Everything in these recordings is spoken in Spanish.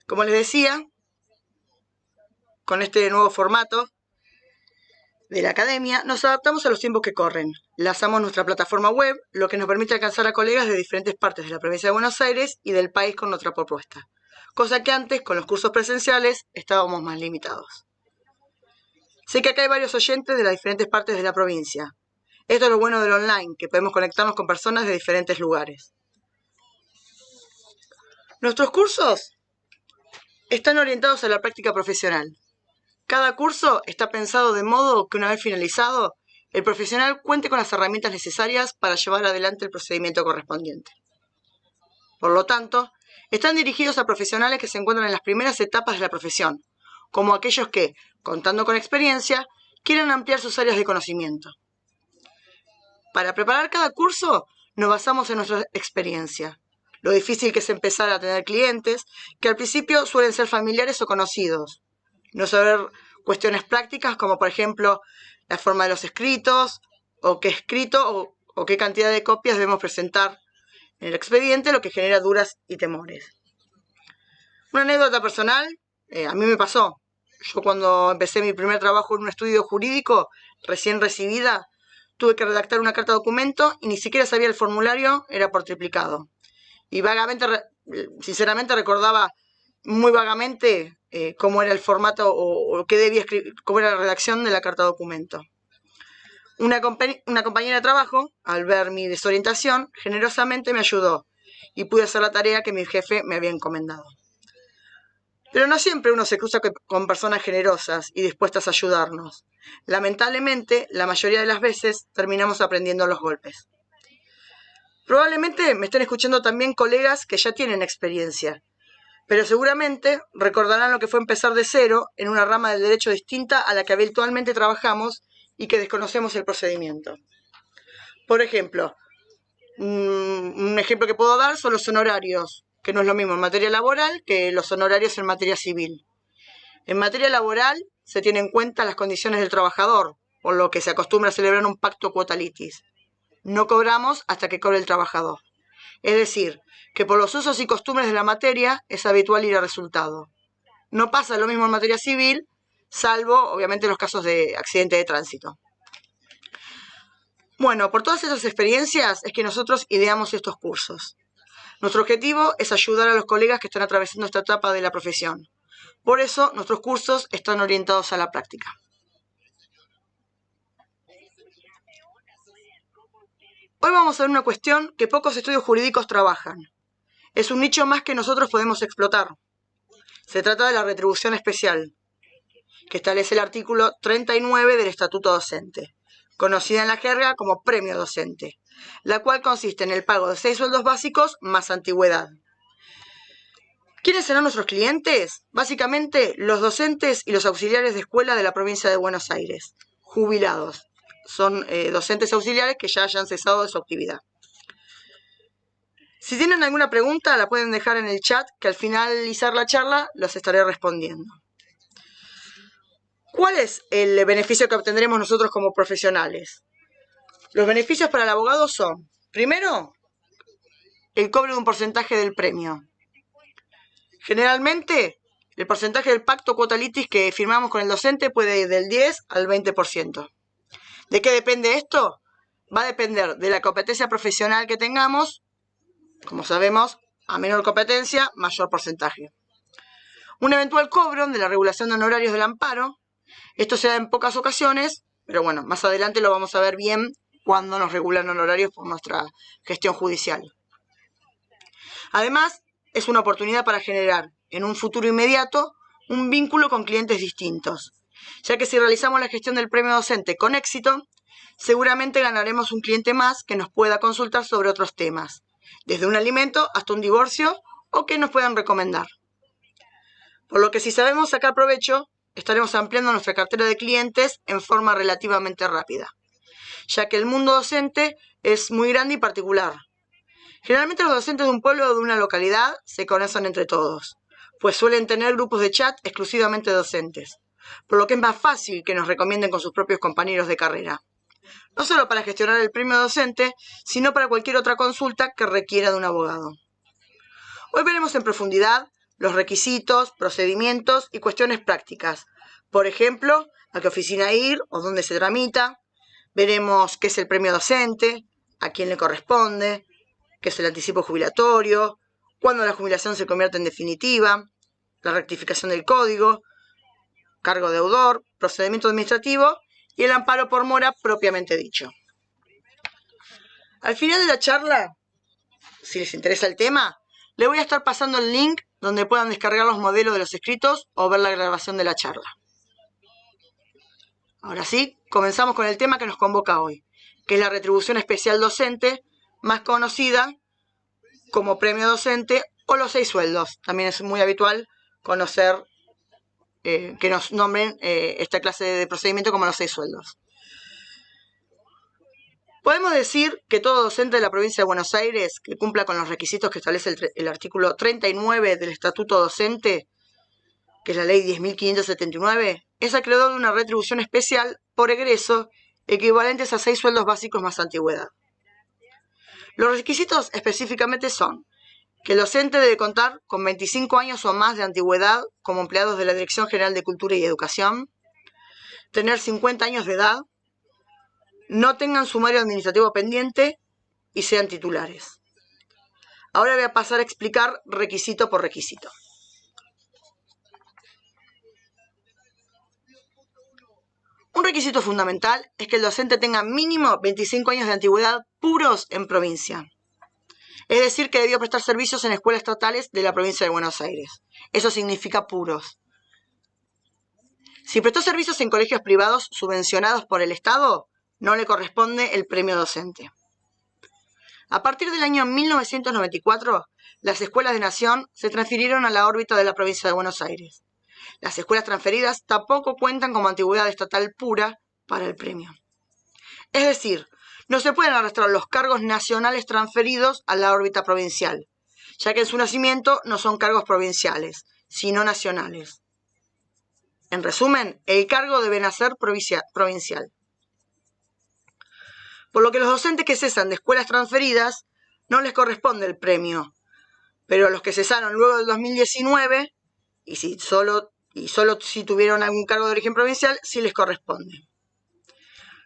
Como les decía, con este nuevo formato de la academia, nos adaptamos a los tiempos que corren. Lanzamos nuestra plataforma web, lo que nos permite alcanzar a colegas de diferentes partes de la provincia de Buenos Aires y del país con nuestra propuesta, cosa que antes, con los cursos presenciales, estábamos más limitados. Sé que acá hay varios oyentes de las diferentes partes de la provincia. Esto es lo bueno del online, que podemos conectarnos con personas de diferentes lugares. Nuestros cursos están orientados a la práctica profesional. Cada curso está pensado de modo que una vez finalizado, el profesional cuente con las herramientas necesarias para llevar adelante el procedimiento correspondiente. Por lo tanto, están dirigidos a profesionales que se encuentran en las primeras etapas de la profesión, como aquellos que, contando con experiencia, quieren ampliar sus áreas de conocimiento. Para preparar cada curso, nos basamos en nuestra experiencia. Lo difícil que es empezar a tener clientes, que al principio suelen ser familiares o conocidos. No saber cuestiones prácticas como, por ejemplo, la forma de los escritos, o qué escrito o qué cantidad de copias debemos presentar en el expediente, lo que genera dudas y temores. Una anécdota personal, a mí me pasó. Yo cuando empecé mi primer trabajo en un estudio jurídico, recién recibida, tuve que redactar una carta de documento y ni siquiera sabía el formulario, era por triplicado. Y vagamente, sinceramente recordaba muy vagamente cómo era el formato o qué debía escribir, cómo era la redacción de la carta de documento. Una compañera de trabajo, al ver mi desorientación, generosamente me ayudó y pude hacer la tarea que mi jefe me había encomendado. Pero no siempre uno se cruza con personas generosas y dispuestas a ayudarnos. Lamentablemente, la mayoría de las veces terminamos aprendiendo los golpes. Probablemente me estén escuchando también colegas que ya tienen experiencia, pero seguramente recordarán lo que fue empezar de cero en una rama del derecho distinta a la que habitualmente trabajamos y que desconocemos el procedimiento. Por ejemplo, un ejemplo que puedo dar son los honorarios, que no es lo mismo en materia laboral que los honorarios en materia civil. En materia laboral se tienen en cuenta las condiciones del trabajador, por lo que se acostumbra a celebrar un pacto quota litis. No cobramos hasta que cobre el trabajador. Es decir, que por los usos y costumbres de la materia es habitual ir a resultado. No pasa lo mismo en materia civil, salvo, obviamente, los casos de accidente de tránsito. Bueno, por todas esas experiencias es que nosotros ideamos estos cursos. Nuestro objetivo es ayudar a los colegas que están atravesando esta etapa de la profesión. Por eso, nuestros cursos están orientados a la práctica. Hoy vamos a ver una cuestión que pocos estudios jurídicos trabajan. Es un nicho más que nosotros podemos explotar. Se trata de la retribución especial, que establece el artículo 39 del Estatuto Docente, conocida en la jerga como premio docente, la cual consiste en el pago de 6 sueldos básicos más antigüedad. ¿Quiénes serán nuestros clientes? Básicamente, los docentes y los auxiliares de escuela de la provincia de Buenos Aires, jubilados. Son docentes auxiliares que ya hayan cesado de su actividad. Si tienen alguna pregunta, la pueden dejar en el chat, que al finalizar la charla los estaré respondiendo. ¿Cuál es el beneficio que obtendremos nosotros como profesionales? Los beneficios para el abogado son, primero, el cobro de un porcentaje del premio. Generalmente, el porcentaje del pacto cuota litis que firmamos con el docente puede ir del 10 al 20%. ¿De qué depende esto? Va a depender de la competencia profesional que tengamos. Como sabemos, a menor competencia, mayor porcentaje. Un eventual cobro de la regulación de honorarios del amparo. Esto se da en pocas ocasiones, pero bueno, más adelante lo vamos a ver bien cuando nos regulan honorarios por nuestra gestión judicial. Además, es una oportunidad para generar, en un futuro inmediato, un vínculo con clientes distintos, ya que si realizamos la gestión del premio docente con éxito, seguramente ganaremos un cliente más que nos pueda consultar sobre otros temas, desde un alimento hasta un divorcio o que nos puedan recomendar. Por lo que si sabemos sacar provecho, estaremos ampliando nuestra cartera de clientes en forma relativamente rápida, ya que el mundo docente es muy grande y particular. Generalmente los docentes de un pueblo o de una localidad se conocen entre todos, pues suelen tener grupos de chat exclusivamente docentes, por lo que es más fácil que nos recomienden con sus propios compañeros de carrera. No solo para gestionar el premio docente, sino para cualquier otra consulta que requiera de un abogado. Hoy veremos en profundidad los requisitos, procedimientos y cuestiones prácticas. Por ejemplo, a qué oficina ir o dónde se tramita. Veremos qué es el premio docente, a quién le corresponde, qué es el anticipo jubilatorio, cuándo la jubilación se convierte en definitiva, la rectificación del código, cargo deudor, procedimiento administrativo y el amparo por mora propiamente dicho. Al final de la charla, si les interesa el tema, les voy a estar pasando el link donde puedan descargar los modelos de los escritos o ver la grabación de la charla. Ahora sí, comenzamos con el tema que nos convoca hoy, que es la retribución especial docente, más conocida como premio docente o los 6 sueldos. También es muy habitual conocer que nos nombren esta clase de procedimiento como los 6 sueldos. Podemos decir que todo docente de la provincia de Buenos Aires que cumpla con los requisitos que establece el artículo 39 del Estatuto Docente, que es la ley 10.579, es acreedor de una retribución especial por egreso equivalentes a 6 sueldos básicos más antigüedad. Los requisitos específicamente son que el docente debe contar con 25 años o más de antigüedad como empleados de la Dirección General de Cultura y Educación, tener 50 años de edad, no tengan sumario administrativo pendiente y sean titulares. Ahora voy a pasar a explicar requisito por requisito. Un requisito fundamental es que el docente tenga mínimo 25 años de antigüedad puros en provincia. Es decir, que debió prestar servicios en escuelas estatales de la provincia de Buenos Aires. Eso significa puros. Si prestó servicios en colegios privados subvencionados por el Estado, no le corresponde el premio docente. A partir del año 1994, las escuelas de nación se transfirieron a la órbita de la provincia de Buenos Aires. Las escuelas transferidas tampoco cuentan como antigüedad estatal pura para el premio. Es decir, no se pueden arrastrar los cargos nacionales transferidos a la órbita provincial, ya que en su nacimiento no son cargos provinciales, sino nacionales. En resumen, el cargo debe nacer provincial. Por lo que los docentes que cesan de escuelas transferidas no les corresponde el premio, pero a los que cesaron luego del 2019, y solo si tuvieron algún cargo de origen provincial, sí les corresponde.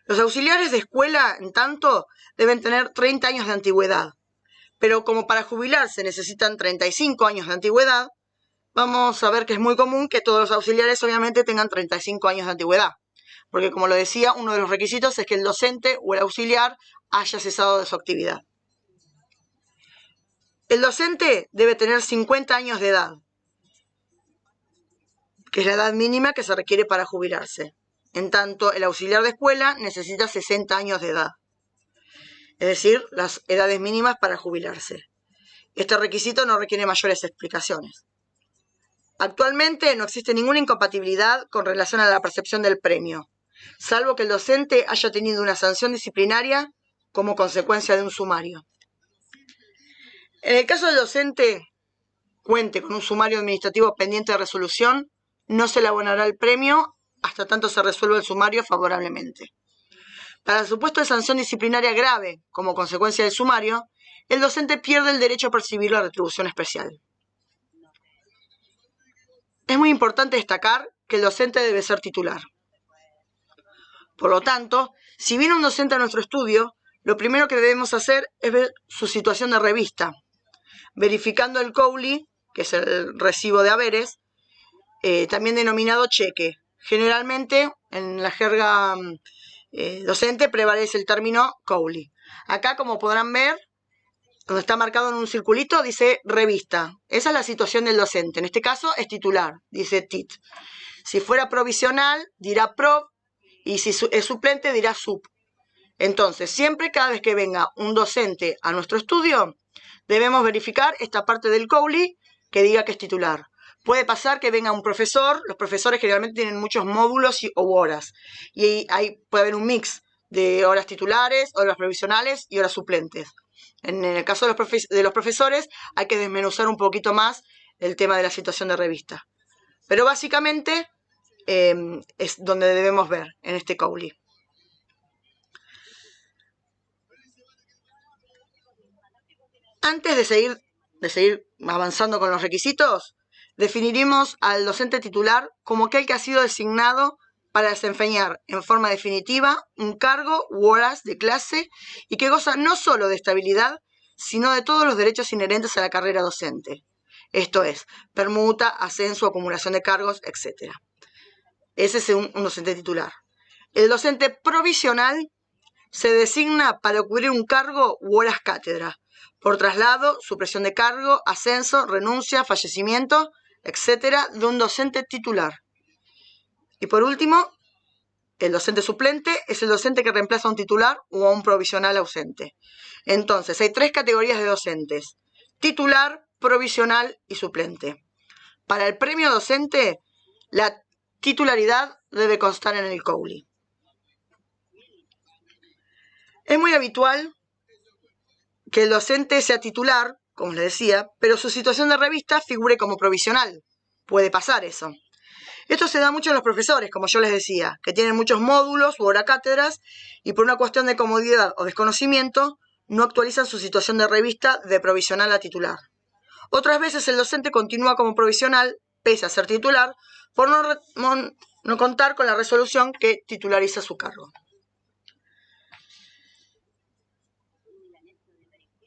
Los auxiliares de escuela, en tanto, deben tener 30 años de antigüedad, pero como para jubilarse necesitan 35 años de antigüedad, vamos a ver que es muy común que todos los auxiliares obviamente tengan 35 años de antigüedad, porque como lo decía, uno de los requisitos es que el docente o el auxiliar haya cesado de su actividad. El docente debe tener 50 años de edad, que es la edad mínima que se requiere para jubilarse. En tanto, el auxiliar de escuela necesita 60 años de edad, es decir, las edades mínimas para jubilarse. Este requisito no requiere mayores explicaciones. Actualmente no existe ninguna incompatibilidad con relación a la percepción del premio, salvo que el docente haya tenido una sanción disciplinaria como consecuencia de un sumario. En el caso del docente cuente con un sumario administrativo pendiente de resolución, no se le abonará el premio hasta tanto se resuelva el sumario favorablemente. Para el supuesto de sanción disciplinaria grave como consecuencia del sumario, el docente pierde el derecho a percibir la retribución especial. Es muy importante destacar que el docente debe ser titular. Por lo tanto, si viene un docente a nuestro estudio, lo primero que debemos hacer es ver su situación de revista, verificando el COULI, que es el recibo de haberes, también denominado cheque. Generalmente, en la jerga docente prevalece el término COULI. Acá, como podrán ver, donde está marcado en un circulito, dice revista. Esa es la situación del docente. En este caso es titular, dice TIT. Si fuera provisional, dirá PROV, y si es suplente, dirá SUP. Entonces, siempre, cada vez que venga un docente a nuestro estudio, debemos verificar esta parte del COULI que diga que es titular. Puede pasar que venga un profesor, los profesores generalmente tienen muchos módulos u horas, y ahí puede haber un mix de horas titulares, horas provisionales y horas suplentes. En el caso de los profesores hay que desmenuzar un poquito más el tema de la situación de revista. Pero básicamente es donde debemos ver en este COULI. Antes de seguir avanzando con los requisitos, definiremos al docente titular como aquel que ha sido designado para desempeñar en forma definitiva un cargo u horas de clase y que goza no solo de estabilidad, sino de todos los derechos inherentes a la carrera docente. Esto es, permuta, ascenso, acumulación de cargos, etc. Ese es un docente titular. El docente provisional se designa para cubrir un cargo u horas cátedra, por traslado, supresión de cargo, ascenso, renuncia, fallecimiento, etc. de un docente titular. Y por último, el docente suplente es el docente que reemplaza a un titular o a un provisional ausente. Entonces, hay 3 categorías de docentes: titular, provisional y suplente. Para el premio docente, la titularidad debe constar en el COULI. Es muy habitual que el docente sea titular, como les decía, pero su situación de revista figure como provisional. Puede pasar eso. Esto se da mucho en los profesores, como yo les decía, que tienen muchos módulos u hora cátedras y por una cuestión de comodidad o desconocimiento no actualizan su situación de revista de provisional a titular. Otras veces el docente continúa como provisional, pese a ser titular, por no contar con la resolución que titulariza su cargo.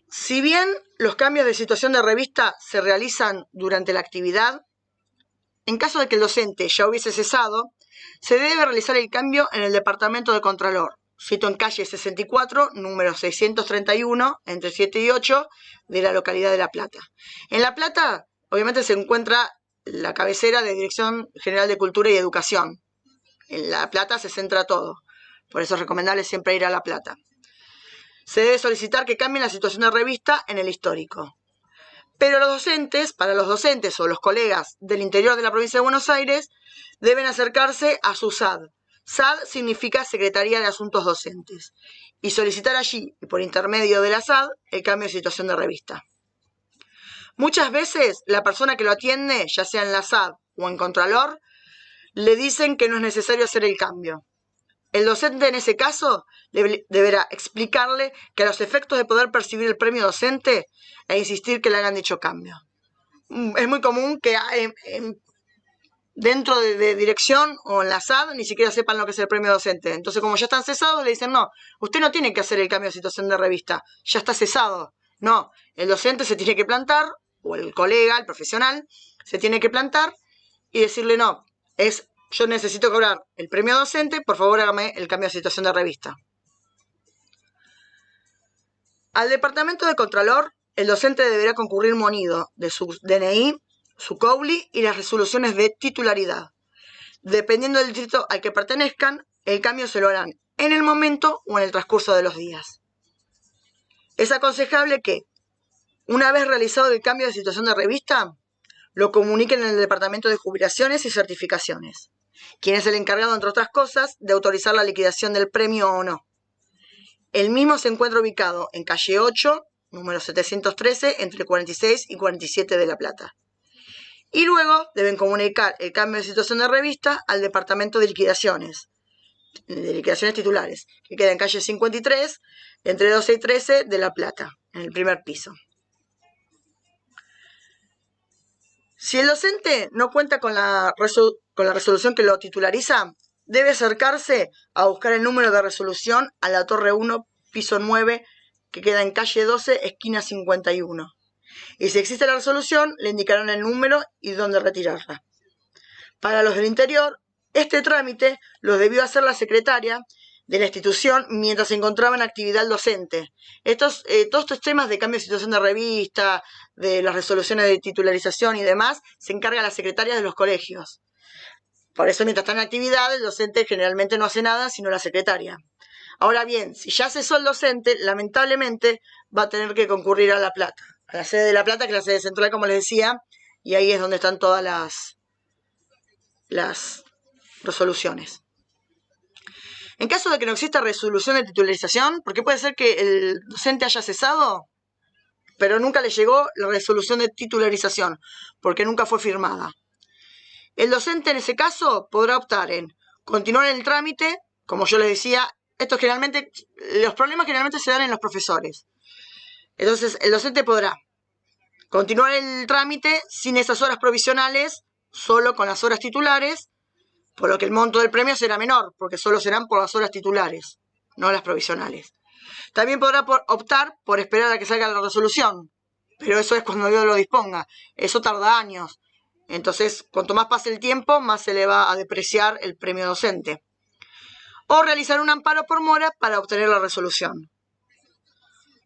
Si bien los cambios de situación de revista se realizan durante la actividad, en caso de que el docente ya hubiese cesado, se debe realizar el cambio en el departamento de Contralor. Cito en calle 64, número 631, entre 7 y 8, de la localidad de La Plata. En La Plata, obviamente, se encuentra la cabecera de Dirección General de Cultura y Educación. En La Plata se centra todo. Por eso es recomendable siempre ir a La Plata. Se debe solicitar que cambien la situación de revista en el histórico. Pero para los docentes o los colegas del interior de la provincia de Buenos Aires, deben acercarse a su SAD. SAD significa Secretaría de Asuntos Docentes. Y solicitar allí, y por intermedio de la SAD, el cambio de situación de revista. Muchas veces la persona que lo atiende, ya sea en la SAD o en Contralor, le dicen que no es necesario hacer el cambio. El docente en ese caso deberá explicarle que a los efectos de poder percibir el premio docente e insistir que le hagan dicho cambio. Es muy común que dentro de dirección o en la SAD ni siquiera sepan lo que es el premio docente. Entonces, como ya están cesados, le dicen, no, usted no tiene que hacer el cambio de situación de revista, ya está cesado. No, el docente se tiene que plantar, o el colega, el profesional, se tiene que plantar y decirle, no, yo necesito cobrar el premio docente, por favor hágame el cambio de situación de revista. Al departamento de Contralor, el docente deberá concurrir munido de su DNI, su COULI y las resoluciones de titularidad. Dependiendo del distrito al que pertenezcan, el cambio se lo harán en el momento o en el transcurso de los días. Es aconsejable que, una vez realizado el cambio de situación de revista, lo comuniquen en el departamento de jubilaciones y certificaciones, quien es el encargado, entre otras cosas, de autorizar la liquidación del premio o no. El mismo se encuentra ubicado en calle 8, número 713, entre 46 y 47 de La Plata. Y luego deben comunicar el cambio de situación de revista al departamento de liquidaciones titulares, que queda en calle 53, entre 12 y 13 de La Plata, en el primer piso. Si el docente no cuenta con la resolución que lo titulariza, debe acercarse a buscar el número de resolución a la Torre 1, piso 9, que queda en calle 12, esquina 51. Y si existe la resolución, le indicarán el número y dónde retirarla. Para los del interior, este trámite lo debió hacer la secretaria de la institución mientras se encontraba en actividad docente. Todos estos temas de cambio de situación de revista, de las resoluciones de titularización y demás, se encarga la secretaria de los colegios. Por eso, mientras está en actividad, el docente generalmente no hace nada, sino la secretaria. Ahora bien, si ya cesó el docente, lamentablemente va a tener que concurrir a La Plata, a la sede de La Plata, que es la sede central, como les decía, y ahí es donde están todas las resoluciones. En caso de que no exista resolución de titularización, porque puede ser que el docente haya cesado, pero nunca le llegó la resolución de titularización, porque nunca fue firmada. El docente en ese caso podrá optar en continuar el trámite, como yo les decía, los problemas generalmente se dan en los profesores. Entonces, el docente podrá continuar el trámite sin esas horas provisionales, solo con las horas titulares, por lo que el monto del premio será menor, porque solo serán por las horas titulares, no las provisionales. También podrá optar por esperar a que salga la resolución, pero eso es cuando Dios lo disponga. Eso tarda años. Entonces, cuanto más pase el tiempo, más se le va a depreciar el premio docente. O realizar un amparo por mora para obtener la resolución.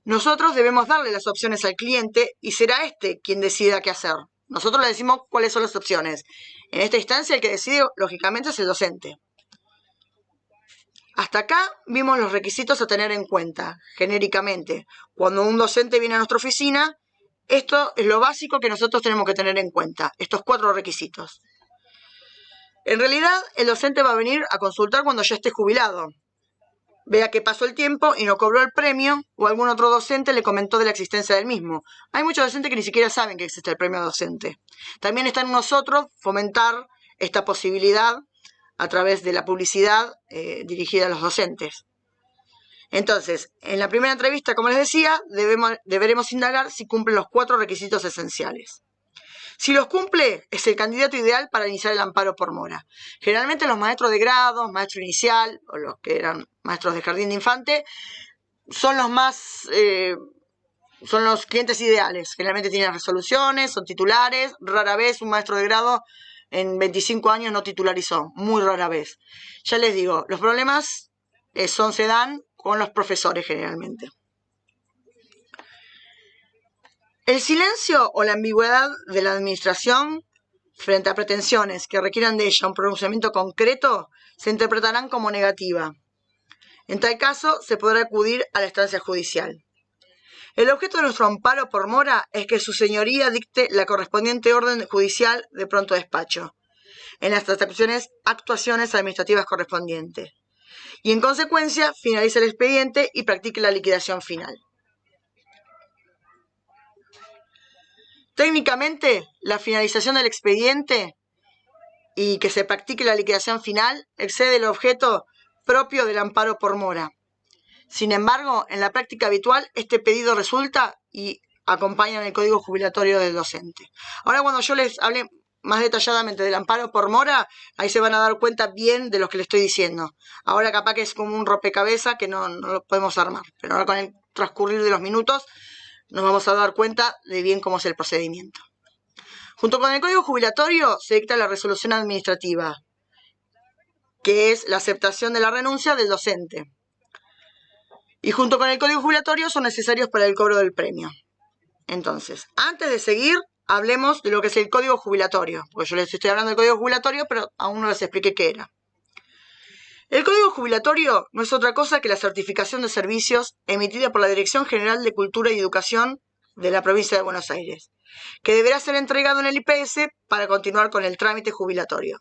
Nosotros debemos darle las opciones al cliente y será este quien decida qué hacer. Nosotros le decimos cuáles son las opciones. En esta instancia el que decide, lógicamente, es el docente. Hasta acá vimos los requisitos a tener en cuenta, genéricamente. Cuando un docente viene a nuestra oficina, esto es lo básico que nosotros tenemos que tener en cuenta, estos 4 requisitos. En realidad, el docente va a venir a consultar cuando ya esté jubilado. Vea que pasó el tiempo y no cobró el premio, o algún otro docente le comentó de la existencia del mismo. Hay muchos docentes que ni siquiera saben que existe el premio docente. También está en nosotros fomentar esta posibilidad a través de la publicidad dirigida a los docentes. Entonces, en la primera entrevista, como les decía, deberemos indagar si cumplen los 4 requisitos esenciales. Si los cumple, es el candidato ideal para iniciar el amparo por mora. Generalmente los maestros de grado, maestro inicial, o los que eran maestros de jardín de infante, son los más... son los clientes ideales. Generalmente tienen resoluciones, son titulares. Rara vez un maestro de grado en 25 años no titularizó. Muy rara vez. Ya les digo, los problemas se dan con los profesores generalmente. El silencio o la ambigüedad de la administración frente a pretensiones que requieran de ella un pronunciamiento concreto se interpretarán como negativa. En tal caso, se podrá acudir a la instancia judicial. El objeto de nuestro amparo por mora es que su señoría dicte la correspondiente orden judicial de pronto despacho en las actuaciones administrativas correspondientes y, en consecuencia, finalice el expediente y practique la liquidación final. Técnicamente, la finalización del expediente y que se practique la liquidación final excede el objeto propio del amparo por mora. Sin embargo, en la práctica habitual, este pedido resulta y acompaña en el código jubilatorio del docente. Ahora, cuando yo les hable más detalladamente del amparo por mora, ahí se van a dar cuenta bien de lo que les estoy diciendo. Ahora capaz que es como un rompecabezas que no lo podemos armar, pero ahora con el transcurrir de los minutos nos vamos a dar cuenta de bien cómo es el procedimiento. Junto con el código jubilatorio se dicta la resolución administrativa, que es la aceptación de la renuncia del docente. Y junto con el código jubilatorio son necesarios para el cobro del premio. Entonces, antes de seguir, hablemos de lo que es el código jubilatorio, porque yo les estoy hablando del código jubilatorio, pero aún no les expliqué qué era. El código jubilatorio no es otra cosa que la certificación de servicios emitida por la Dirección General de Cultura y Educación de la provincia de Buenos Aires, que deberá ser entregado en el IPS para continuar con el trámite jubilatorio.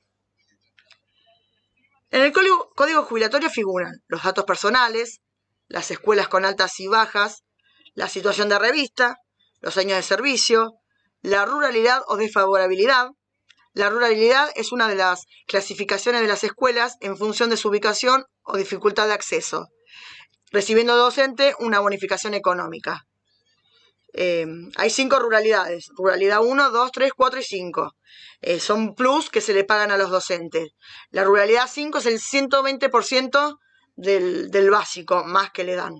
En el código jubilatorio figuran los datos personales, las escuelas con altas y bajas, la situación de revista, los años de servicio, la ruralidad o desfavorabilidad. La ruralidad es una de las clasificaciones de las escuelas en función de su ubicación o dificultad de acceso, recibiendo docente una bonificación económica. Hay 5 ruralidades, ruralidad 1, 2, 3, 4 y 5. Son plus que se le pagan a los docentes. La ruralidad 5 es el 120% del básico más que le dan.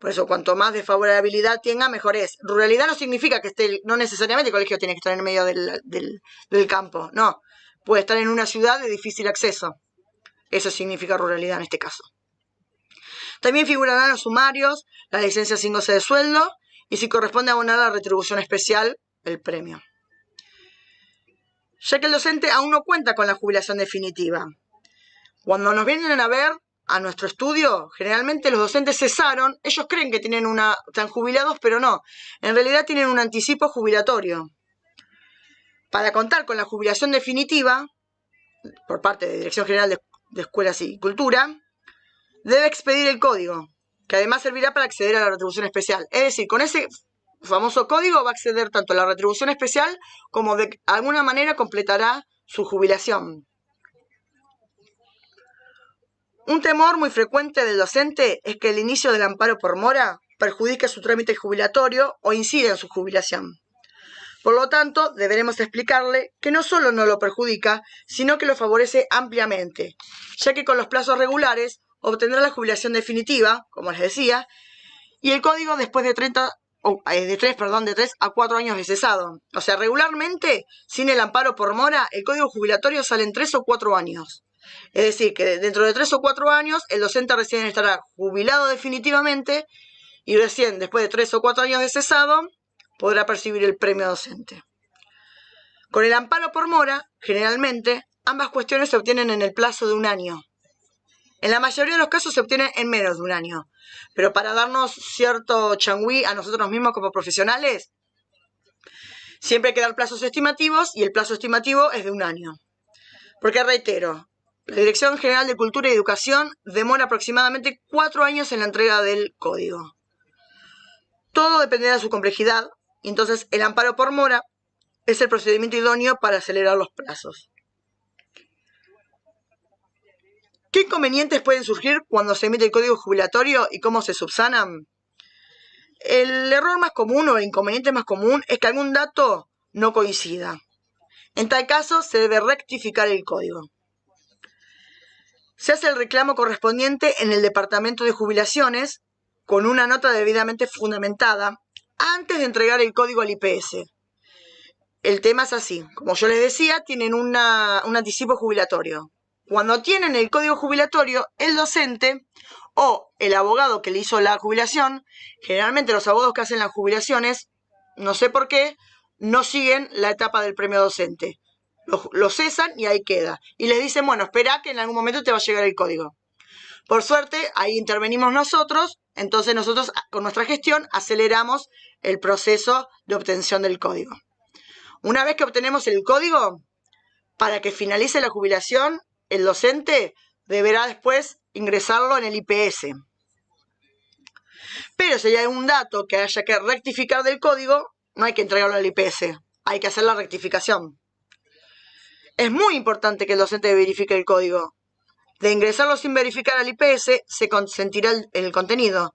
Por eso, cuanto más desfavorabilidad tenga, mejor es. Ruralidad no significa que esté, no necesariamente el colegio tiene que estar en el medio del campo, no. Puede estar en una ciudad de difícil acceso. Eso significa ruralidad en este caso. También figurarán los sumarios, las licencias sin goce de sueldo y si corresponde abonar la retribución especial, el premio. Ya que el docente aún no cuenta con la jubilación definitiva. Cuando nos vienen a ver a nuestro estudio, generalmente los docentes cesaron, ellos creen que están jubilados, pero no. En realidad tienen un anticipo jubilatorio. Para contar con la jubilación definitiva, por parte de Dirección General de Escuelas y Cultura, debe expedir el código, que además servirá para acceder a la retribución especial. Es decir, con ese famoso código va a acceder tanto a la retribución especial como de alguna manera completará su jubilación. Un temor muy frecuente del docente es que el inicio del amparo por mora perjudique su trámite jubilatorio o incida en su jubilación. Por lo tanto, deberemos explicarle que no solo no lo perjudica, sino que lo favorece ampliamente, ya que con los plazos regulares obtendrá la jubilación definitiva, como les decía, y el código después de 3 a 4 años de cesado. O sea, regularmente, sin el amparo por mora, el código jubilatorio sale en 3 o 4 años. Es decir, que dentro de 3 o 4 años, el docente recién estará jubilado definitivamente y recién después de 3 o 4 años de cesado, podrá percibir el premio docente. Con el amparo por mora, generalmente, ambas cuestiones se obtienen en el plazo de 1 año. En la mayoría de los casos se obtiene en menos de 1 año, pero para darnos cierto changüí a nosotros mismos como profesionales, siempre hay que dar plazos estimativos y el plazo estimativo es de 1 año. Porque reitero, la Dirección General de Cultura y Educación demora aproximadamente 4 años en la entrega del código. Todo dependerá de su complejidad, y entonces el amparo por mora es el procedimiento idóneo para acelerar los plazos. ¿Qué inconvenientes pueden surgir cuando se emite el código jubilatorio y cómo se subsanan? El error más común o el inconveniente más común es que algún dato no coincida. En tal caso, se debe rectificar el código. Se hace el reclamo correspondiente en el Departamento de Jubilaciones con una nota debidamente fundamentada antes de entregar el código al IPS. El tema es así. Como yo les decía, tienen un anticipo jubilatorio. Cuando tienen el código jubilatorio, el docente o el abogado que le hizo la jubilación, generalmente los abogados que hacen las jubilaciones, no sé por qué, no siguen la etapa del premio docente. Lo cesan y ahí queda. Y les dicen, bueno, espera que en algún momento te va a llegar el código. Por suerte, ahí intervenimos nosotros, entonces nosotros con nuestra gestión aceleramos el proceso de obtención del código. Una vez que obtenemos el código, para que finalice la jubilación, el docente deberá después ingresarlo en el IPS. Pero si hay algún dato que haya que rectificar del código, no hay que entregarlo al IPS, hay que hacer la rectificación. Es muy importante que el docente verifique el código. De ingresarlo sin verificar al IPS, se consentirá el contenido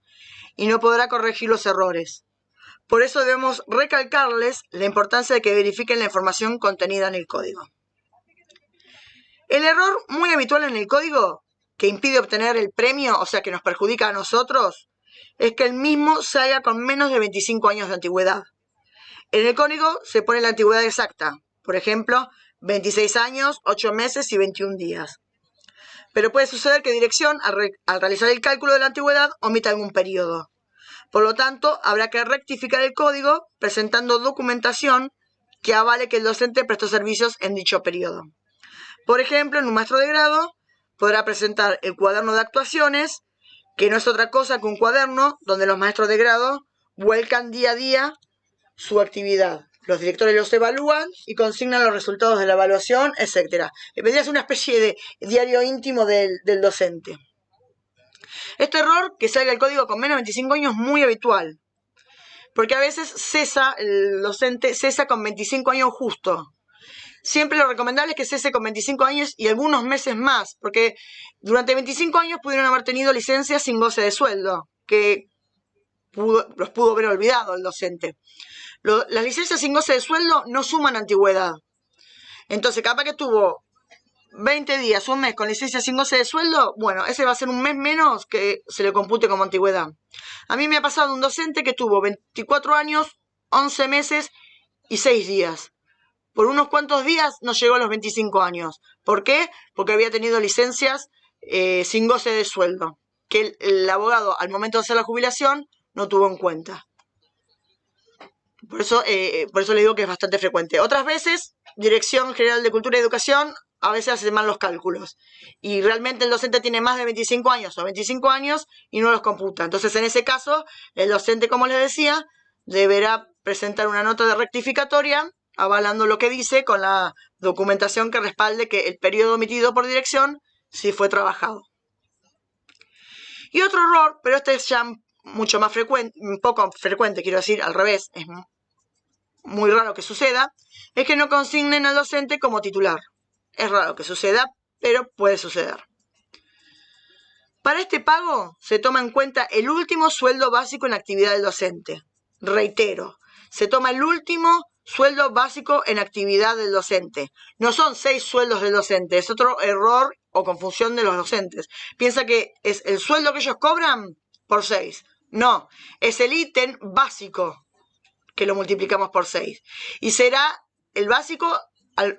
y no podrá corregir los errores. Por eso debemos recalcarles la importancia de que verifiquen la información contenida en el código. El error muy habitual en el código que impide obtener el premio, o sea que nos perjudica a nosotros, es que el mismo se haga con menos de 25 años de antigüedad. En el código se pone la antigüedad exacta, por ejemplo, 26 años, 8 meses y 21 días. Pero puede suceder que dirección, al realizar el cálculo de la antigüedad, omita algún periodo. Por lo tanto, habrá que rectificar el código presentando documentación que avale que el docente prestó servicios en dicho periodo. Por ejemplo, en un maestro de grado podrá presentar el cuaderno de actuaciones, que no es otra cosa que un cuaderno donde los maestros de grado vuelcan día a día su actividad. Los directores los evalúan y consignan los resultados de la evaluación, etc. Vendría a ser una especie de diario íntimo del docente. Este error, que salga el código con menos de 25 años, es muy habitual, porque a veces el docente cesa con 25 años justo. Siempre lo recomendable es que cese con 25 años y algunos meses más, porque durante 25 años pudieron haber tenido licencias sin goce de sueldo, que los pudo haber olvidado el docente. Las licencias sin goce de sueldo no suman antigüedad. Entonces, capaz que tuvo 20 días, un mes con licencia sin goce de sueldo, bueno, ese va a ser un mes menos que se le compute como antigüedad. A mí me ha pasado un docente que tuvo 24 años, 11 meses y 6 días. Por unos cuantos días no llegó a los 25 años. ¿Por qué? Porque había tenido licencias sin goce de sueldo, que el abogado al momento de hacer la jubilación no tuvo en cuenta. Por eso les digo que es bastante frecuente. Otras veces, Dirección General de Cultura y Educación a veces hace mal los cálculos. Y realmente el docente tiene más de 25 años o 25 años y no los computa. Entonces, en ese caso, el docente, como les decía, deberá presentar una nota de rectificatoria avalando lo que dice con la documentación que respalde que el periodo omitido por dirección sí fue trabajado. Y otro error, pero este es ya mucho más frecuente, un poco frecuente, quiero decir, al revés, es muy raro que suceda, es que no consignen al docente como titular. Es raro que suceda, pero puede suceder. Para este pago se toma en cuenta el último sueldo básico en la actividad del docente. Reitero, se toma el último sueldo básico en actividad del docente. No son 6 sueldos del docente, es otro error o confusión de los docentes. Piensa que es el sueldo que ellos cobran por 6. No, es el ítem básico que lo multiplicamos por 6. Y será el básico,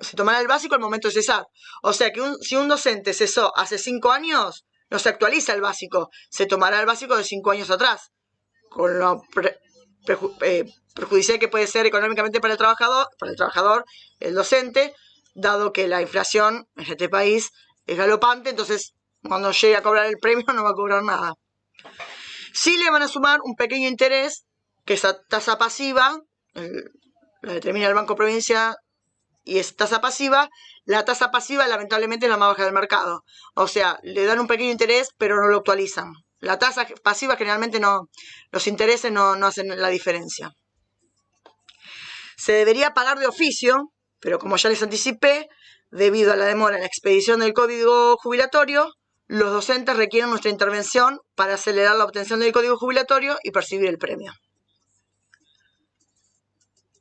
se tomará el básico al momento de cesar. O sea que si un docente cesó hace 5 años, no se actualiza el básico, se tomará el básico de 5 años atrás, con lo perjudicial que puede ser económicamente para el trabajador, el docente, dado que la inflación en este país es galopante, entonces cuando llegue a cobrar el premio no va a cobrar nada. Sí le van a sumar un pequeño interés, que es tasa pasiva, la determina el Banco Provincia y es tasa pasiva. La tasa pasiva lamentablemente es la más baja del mercado. O sea, le dan un pequeño interés pero no lo actualizan. La tasa pasiva generalmente no, los intereses no hacen la diferencia. Se debería pagar de oficio, pero como ya les anticipé, debido a la demora en la expedición del código jubilatorio, los docentes requieren nuestra intervención para acelerar la obtención del código jubilatorio y percibir el premio.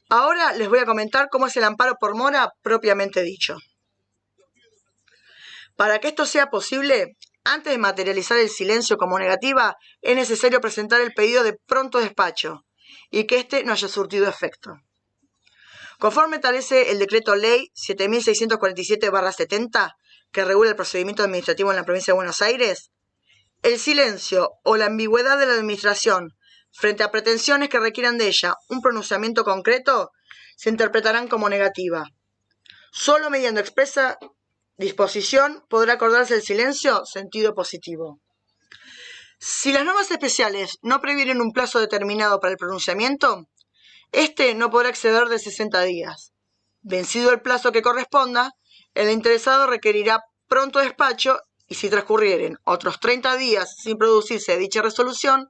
Ahora les voy a comentar cómo es el amparo por mora propiamente dicho. Para que esto sea posible, antes de materializar el silencio como negativa, es necesario presentar el pedido de pronto despacho y que éste no haya surtido efecto. Conforme establece el decreto ley 7647/70, que regula el procedimiento administrativo en la provincia de Buenos Aires, el silencio o la ambigüedad de la administración frente a pretensiones que requieran de ella un pronunciamiento concreto se interpretarán como negativa. Solo mediante expresa disposición podrá acordarse el silencio sentido positivo. Si las normas especiales no previenen un plazo determinado para el pronunciamiento, este no podrá exceder de 60 días. Vencido el plazo que corresponda, el interesado requerirá pronto despacho y si transcurrieren otros 30 días sin producirse dicha resolución,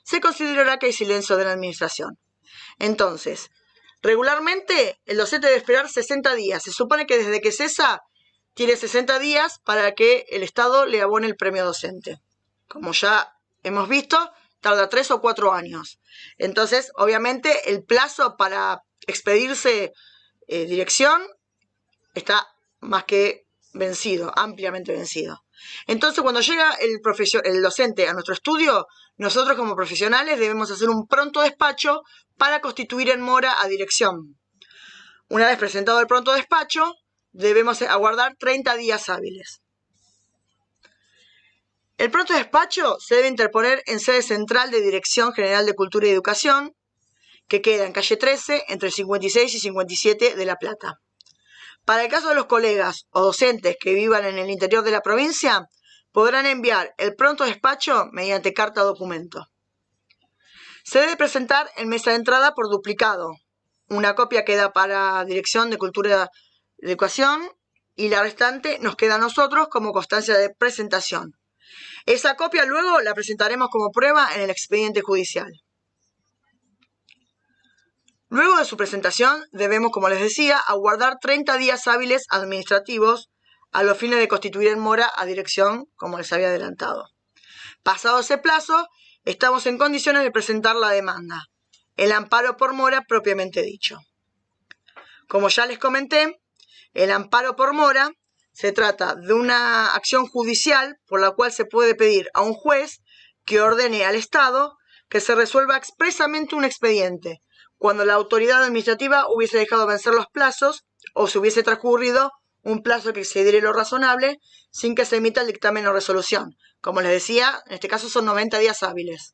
se considerará que hay silencio de la administración. Entonces, regularmente el docente debe esperar 60 días. Se supone que desde que cesa tiene 60 días para que el Estado le abone el premio docente. Como ya hemos visto, tarda 3 o 4 años. Entonces, obviamente, el plazo para expedirse dirección está más que vencido, ampliamente vencido. Entonces, cuando llega el docente a nuestro estudio, nosotros como profesionales debemos hacer un pronto despacho para constituir en mora a dirección. Una vez presentado el pronto despacho, debemos aguardar 30 días hábiles. El pronto despacho se debe interponer en sede central de Dirección General de Cultura y Educación, que queda en calle 13, entre 56 y 57 de La Plata. Para el caso de los colegas o docentes que vivan en el interior de la provincia, podrán enviar el pronto despacho mediante carta documento. Se debe presentar en mesa de entrada por duplicado. Una copia queda para Dirección de Cultura y Educación y la restante nos queda a nosotros como constancia de presentación. Esa copia luego la presentaremos como prueba en el expediente judicial. Luego de su presentación debemos, como les decía, aguardar 30 días hábiles administrativos a los fines de constituir en mora a dirección, como les había adelantado. Pasado ese plazo, estamos en condiciones de presentar la demanda, el amparo por mora propiamente dicho. Como ya les comenté, el amparo por mora se trata de una acción judicial por la cual se puede pedir a un juez que ordene al Estado que se resuelva expresamente un expediente, cuando la autoridad administrativa hubiese dejado vencer los plazos o se hubiese transcurrido un plazo que excediera lo razonable sin que se emita el dictamen o resolución. Como les decía, en este caso son 90 días hábiles.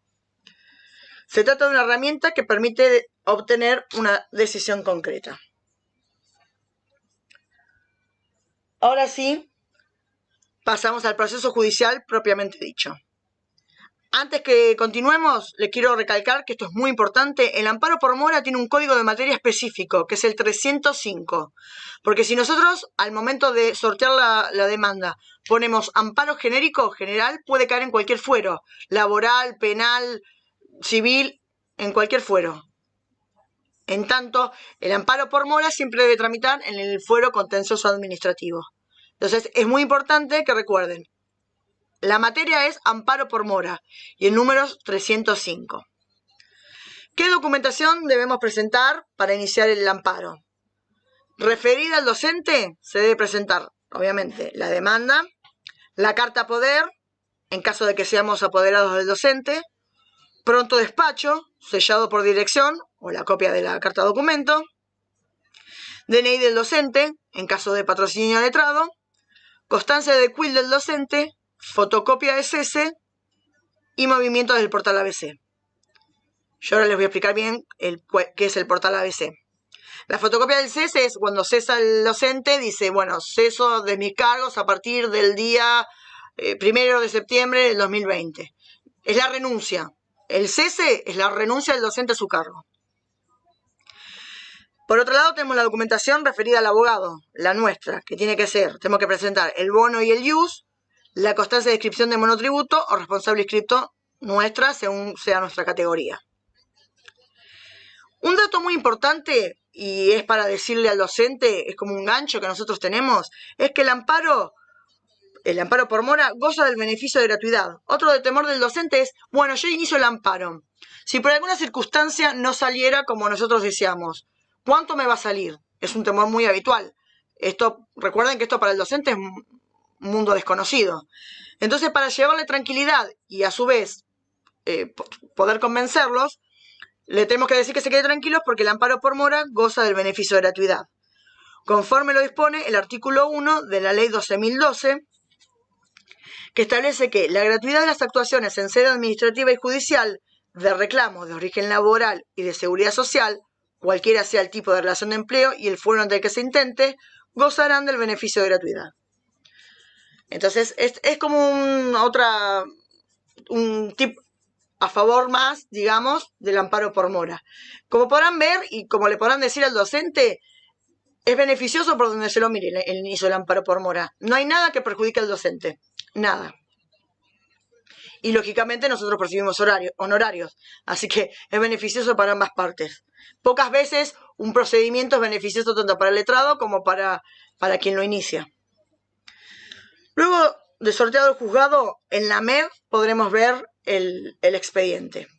Se trata de una herramienta que permite obtener una decisión concreta. Ahora sí, pasamos al proceso judicial propiamente dicho. Antes que continuemos, les quiero recalcar que esto es muy importante. El amparo por mora tiene un código de materia específico, que es el 305. Porque si nosotros, al momento de sortear la demanda, ponemos amparo genérico, general, puede caer en cualquier fuero. Laboral, penal, civil, en cualquier fuero. En tanto, el amparo por mora siempre debe tramitar en el fuero contencioso administrativo. Entonces, es muy importante que recuerden. La materia es amparo por mora y el número es 305. ¿Qué documentación debemos presentar para iniciar el amparo? Referida al docente, se debe presentar, obviamente, la demanda, la carta poder, en caso de que seamos apoderados del docente, pronto despacho, sellado por dirección, o la copia de la carta documento, DNI del docente, en caso de patrocinio letrado, constancia de quill del docente, fotocopia de cese y movimientos del portal ABC. Yo ahora les voy a explicar bien qué es el portal ABC. La fotocopia del cese es cuando cesa el docente, dice, bueno, ceso de mis cargos a partir del día 1 de septiembre del 2020. Es la renuncia. El cese es la renuncia del docente a su cargo. Por otro lado, tenemos la documentación referida al abogado, la nuestra, que tiene que ser, tenemos que presentar el bono y el ius, la constancia de inscripción de monotributo o responsable inscripto nuestra, según sea nuestra categoría. Un dato muy importante, y es para decirle al docente, es como un gancho que nosotros tenemos, es que el amparo por mora goza del beneficio de gratuidad. Otro de temor del docente es, bueno, yo inicio el amparo. Si por alguna circunstancia no saliera como nosotros deseamos, ¿cuánto me va a salir? Es un temor muy habitual. Recuerden que esto para el docente es un mundo desconocido. Entonces, para llevarle tranquilidad y a su vez poder convencerlos, le tenemos que decir que se quede tranquilos porque el amparo por mora goza del beneficio de gratuidad. Conforme lo dispone el artículo 1 de la ley 12.012, que establece que la gratuidad de las actuaciones en sede administrativa y judicial de reclamos de origen laboral y de seguridad social, cualquiera sea el tipo de relación de empleo y el fuero ante el que se intente, gozarán del beneficio de gratuidad. Entonces, es como un tip a favor más, digamos, del amparo por mora. Como podrán ver y como le podrán decir al docente, es beneficioso por donde se lo mire el inicio del amparo por mora. No hay nada que perjudique al docente. Nada. Y lógicamente nosotros percibimos honorarios, así que es beneficioso para ambas partes. Pocas veces un procedimiento es beneficioso tanto para el letrado como para quien lo inicia. Luego de sorteado el juzgado, en la MED podremos ver el expediente.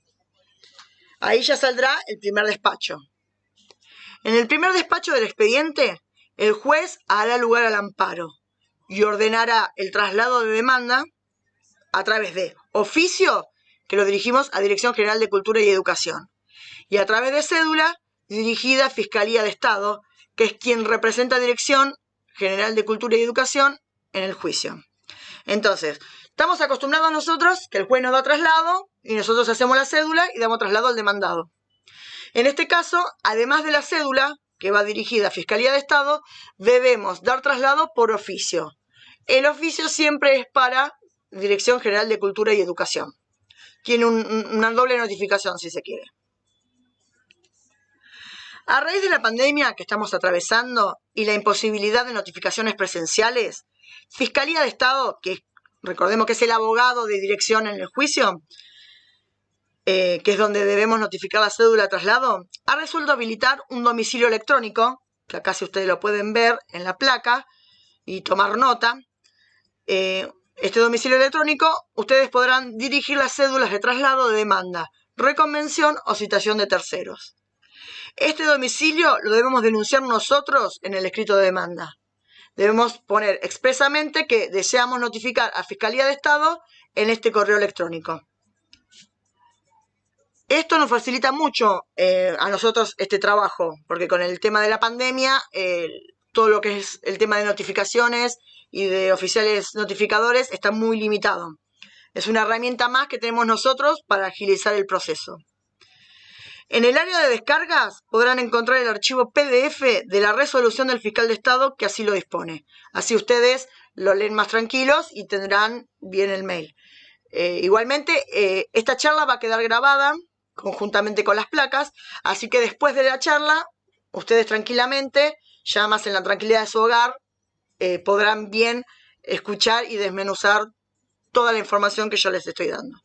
Ahí ya saldrá el primer despacho. En el primer despacho del expediente, el juez hará lugar al amparo y ordenará el traslado de demanda a través de oficio, que lo dirigimos a Dirección General de Cultura y Educación, y a través de cédula dirigida a Fiscalía de Estado, que es quien representa a Dirección General de Cultura y Educación en el juicio. Entonces, estamos acostumbrados nosotros que el juez nos da traslado y nosotros hacemos la cédula y damos traslado al demandado. En este caso, además de la cédula, que va dirigida a Fiscalía de Estado, debemos dar traslado por oficio. El oficio siempre es para Dirección General de Cultura y Educación. Tiene una doble notificación, si se quiere. A raíz de la pandemia que estamos atravesando y la imposibilidad de notificaciones presenciales, Fiscalía de Estado, que recordemos que es el abogado de dirección en el juicio, que es donde debemos notificar la cédula de traslado, ha resuelto habilitar un domicilio electrónico, que acá si ustedes lo pueden ver en la placa y tomar nota. Este domicilio electrónico, ustedes podrán dirigir las cédulas de traslado de demanda, reconvención o citación de terceros. Este domicilio lo debemos denunciar nosotros en el escrito de demanda. Debemos poner expresamente que deseamos notificar a Fiscalía de Estado en este correo electrónico. Esto nos facilita mucho a nosotros este trabajo, porque con el tema de la pandemia, todo lo que es el tema de notificaciones y de oficiales notificadores está muy limitado. Es una herramienta más que tenemos nosotros para agilizar el proceso. En el área de descargas podrán encontrar el archivo PDF de la resolución del fiscal de Estado que así lo dispone. Así ustedes lo leen más tranquilos y tendrán bien el mail. Igualmente, esta charla va a quedar grabada conjuntamente con las placas, así que después de la charla, ustedes tranquilamente, ya más en la tranquilidad de su hogar, podrán bien escuchar y desmenuzar toda la información que yo les estoy dando.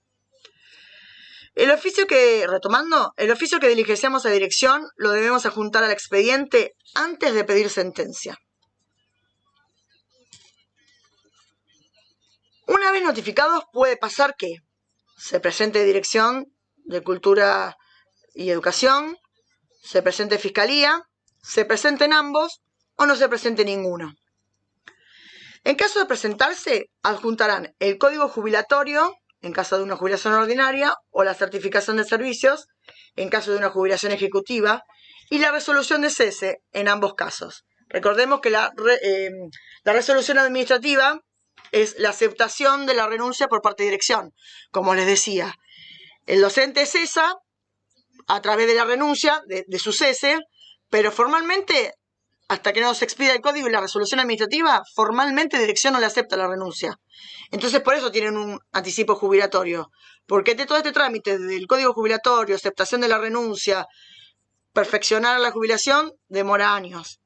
El oficio que diligenciamos a dirección lo debemos adjuntar al expediente antes de pedir sentencia. Una vez notificados, puede pasar que se presente Dirección de Cultura y Educación, se presente Fiscalía, se presenten ambos o no se presente ninguno. En caso de presentarse, adjuntarán el código jubilatorio, en caso de una jubilación ordinaria, o la certificación de servicios, en caso de una jubilación ejecutiva, y la resolución de cese en ambos casos. Recordemos que la resolución administrativa es la aceptación de la renuncia por parte de dirección. Como les decía, el docente cesa a través de la renuncia, de su cese, pero formalmente, hasta que no se expida el código y la resolución administrativa, formalmente dirección no le acepta la renuncia. Entonces, por eso tienen un anticipo jubilatorio, porque todo este trámite del código jubilatorio, aceptación de la renuncia, perfeccionar la jubilación, demora años.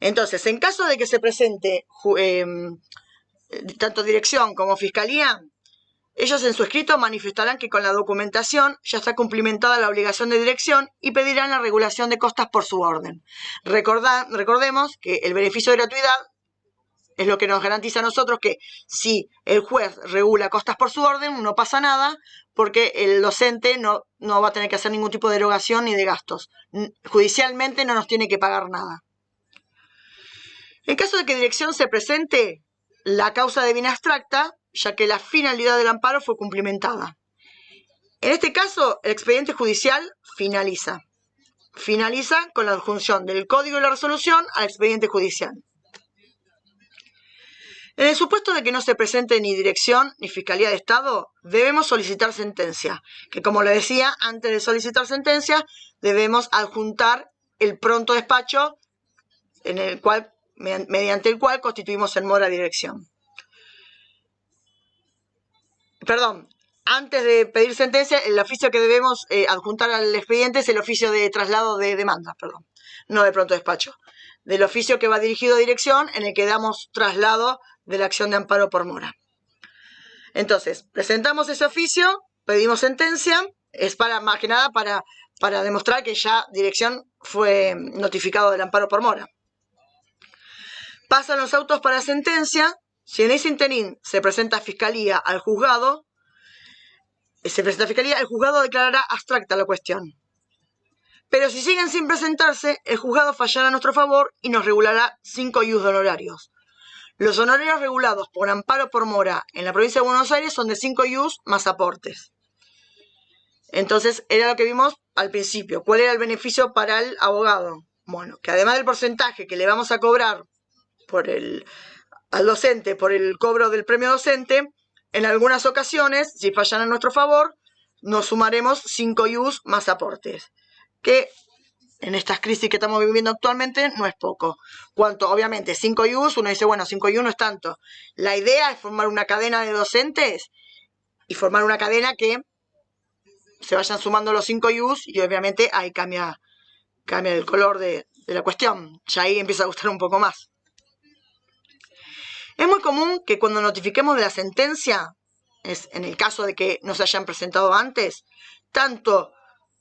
Entonces, en caso de que se presente tanto dirección como fiscalía, ellos en su escrito manifestarán que con la documentación ya está cumplimentada la obligación de dirección y pedirán la regulación de costas por su orden. Recordemos que el beneficio de gratuidad es lo que nos garantiza a nosotros que si el juez regula costas por su orden, no pasa nada, porque el docente no va a tener que hacer ningún tipo de erogación ni de gastos. Judicialmente no nos tiene que pagar nada. En caso de que dirección se presente, la causa devine abstracta, ya que la finalidad del amparo fue cumplimentada. En este caso, el expediente judicial finaliza. Finaliza con la adjunción del código y la resolución al expediente judicial. En el supuesto de que no se presente ni dirección ni fiscalía de Estado, debemos solicitar sentencia, que como le decía, antes de solicitar sentencia, debemos adjuntar el pronto despacho mediante el cual constituimos en mora dirección. Perdón, antes de pedir sentencia, el oficio que debemos adjuntar al expediente es el oficio de traslado de demandas, no de pronto despacho. Del oficio que va dirigido a dirección, en el que damos traslado de la acción de amparo por mora. Entonces, presentamos ese oficio, pedimos sentencia, es más que nada para demostrar que ya dirección fue notificado del amparo por mora. Pasan los autos para sentencia. Si en ese interín se presenta fiscalía al juzgado, el juzgado declarará abstracta la cuestión. Pero si siguen sin presentarse, el juzgado fallará a nuestro favor y nos regulará 5 ius de honorarios. Los honorarios regulados por amparo por mora en la provincia de Buenos Aires son de 5 ius más aportes. Entonces, era lo que vimos al principio. ¿Cuál era el beneficio para el abogado? Bueno, que además del porcentaje que le vamos a cobrar al docente por el cobro del premio docente, en algunas ocasiones, si fallan a nuestro favor, nos sumaremos 5 ius más aportes, que en estas crisis que estamos viviendo actualmente no es poco. Cuanto, obviamente, 5 ius, uno dice, bueno, 5 ius no es tanto. La idea es formar una cadena de docentes y formar una cadena que se vayan sumando los 5 ius y obviamente ahí cambia el color de la cuestión. Ya ahí empieza a gustar un poco más. Es muy común que cuando notifiquemos de la sentencia, en el caso de que no se hayan presentado antes, tanto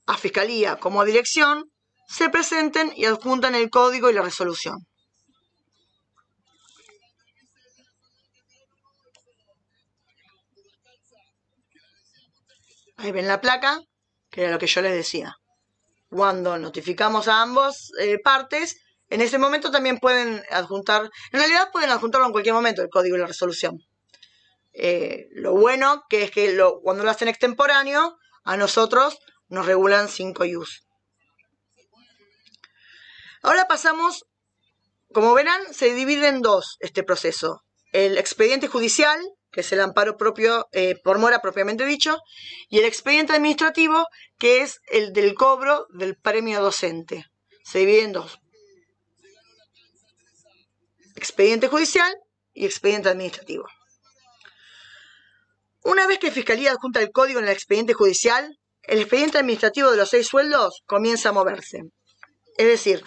a Fiscalía como a Dirección, se presenten y adjuntan el código y la resolución. Ahí ven la placa, que era lo que yo les decía. Cuando notificamos a ambas partes, en ese momento también pueden adjuntar, en realidad pueden adjuntarlo en cualquier momento, el código y la resolución. Lo bueno que es que cuando lo hacen extemporáneo, a nosotros nos regulan 5 ius. Ahora pasamos, como verán, se divide en dos este proceso. El expediente judicial, que es el amparo propio por mora propiamente dicho, y el expediente administrativo, que es el del cobro del premio docente. Se divide en dos. Expediente judicial y expediente administrativo. Una vez que Fiscalía adjunta el código en el expediente judicial, el expediente administrativo de los 6 sueldos comienza a moverse. Es decir,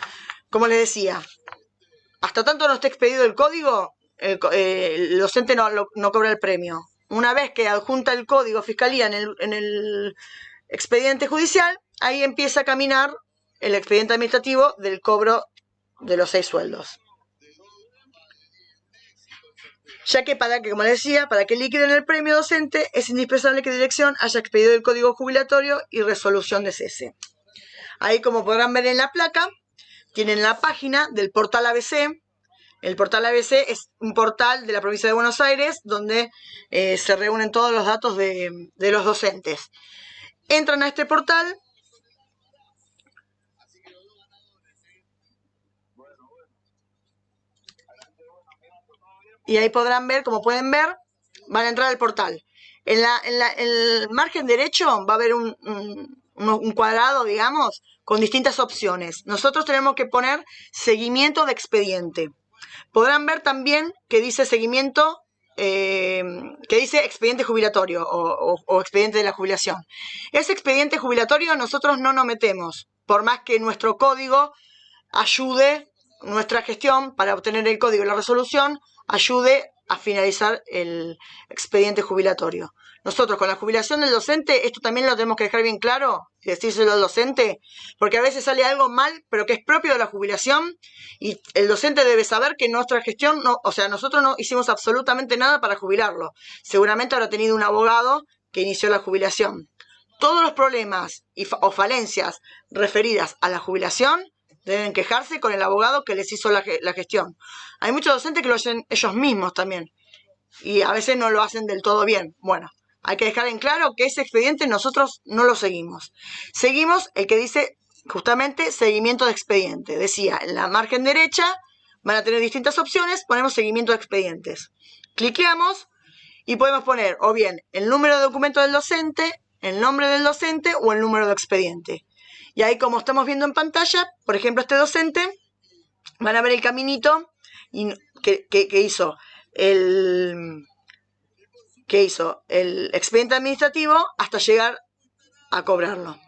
como les decía, hasta tanto no esté expedido el código, el docente no cobra el premio. Una vez que adjunta el código Fiscalía en el expediente judicial, ahí empieza a caminar el expediente administrativo del cobro de los 6 sueldos. ya que como les decía, para que liquiden el premio docente es indispensable que dirección haya expedido el código jubilatorio y resolución de cese. Ahí, como podrán ver en la placa, tienen la página del portal ABC. El portal ABC es un portal de la provincia de Buenos Aires donde se reúnen todos los datos de los docentes. Entran a este portal y ahí podrán ver, como pueden ver, van a entrar al portal. En el margen derecho va a haber un cuadrado, digamos, con distintas opciones. Nosotros tenemos que poner seguimiento de expediente. Podrán ver también que dice seguimiento, que dice expediente jubilatorio o expediente de la jubilación. Ese expediente jubilatorio nosotros no nos metemos, por más que nuestro código ayude, nuestra gestión para obtener el código y la resolución, ayude a finalizar el expediente jubilatorio. Nosotros con la jubilación del docente, esto también lo tenemos que dejar bien claro, y decírselo al docente, porque a veces sale algo mal, pero que es propio de la jubilación, y el docente debe saber que nuestra gestión, nosotros no hicimos absolutamente nada para jubilarlo. Seguramente habrá tenido un abogado que inició la jubilación. Todos los problemas o falencias referidas a la jubilación deben quejarse con el abogado que les hizo la gestión. Hay muchos docentes que lo hacen ellos mismos también y a veces no lo hacen del todo bien. Bueno, hay que dejar en claro que ese expediente nosotros no lo seguimos. Seguimos el que dice justamente seguimiento de expediente. Decía, en la margen derecha van a tener distintas opciones, ponemos seguimiento de expedientes. Cliqueamos y podemos poner o bien el número de documento del docente, el nombre del docente o el número de expediente. Y ahí, como estamos viendo en pantalla, por ejemplo, este docente, van a ver el caminito que hizo el expediente administrativo hasta llegar a cobrarlo.